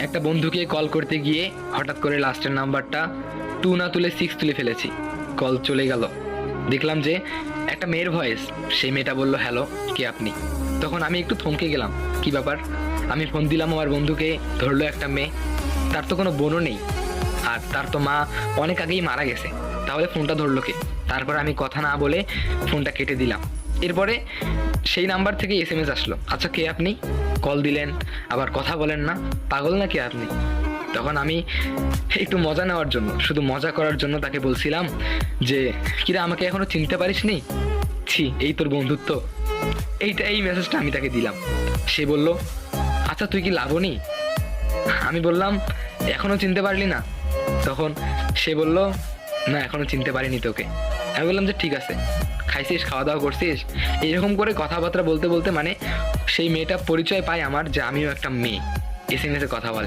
একটা বন্ধুকে কল করতে গিয়ে হঠাৎ করে লাস্টের নাম্বারটা 2 না তুলে 6 তুলে ফেলেছি। কল চলে গেল। দেখলাম যে একটা মেয়ের ভয়েস। সেই মেয়েটা বলল, হ্যালো, কে আপনি? তখন আমি একটু থমকে গেলাম, কি ব্যাপার? আমি ফোন দিলাম আমার বন্ধুকে, ধরলো একটা মেয়ে। তার তো কোনো বোনও নেই, আর তার তো মা অনেক আগেই মারা গেছে। তাহলে ফোনটা ধরলো কে? তারপর আমি কথা না বলে ফোনটা কেটে দিলাম। এরপরে সেই নাম্বার থেকে এসএমএস আসলো, আচ্ছা কে আপনি? কল দিলেন, আবার কথা বলেন না, পাগল না কি আপনি? তখন আমি একটু মজা নেওয়ার জন্য, শুধু মজা করার জন্য তাকে বলছিলাম যে, কিরা আমাকে এখনো চিনতে পারিসনি? ছি, এই তোর বন্ধুত্ব। এই মেসেজটা আমি তাকে দিলাম। সে বলল, আচ্ছা তুই কি লাবণী? আমি বললাম, এখনো চিনতে পারলি না? তখন সে বলল, না এখনো চিনতে পারিনি তোকে। আমি বললাম যে ঠিক আছে, খাইছিস, খাওয়া দাওয়া করছিস? এইরকম করে কথাবার্তা বলতে বলতে মানে সেই মেয়েটা পরিচয় পায় আমার যে আমিও একটা মেয়ে, এসএমএস এ কথা বলে।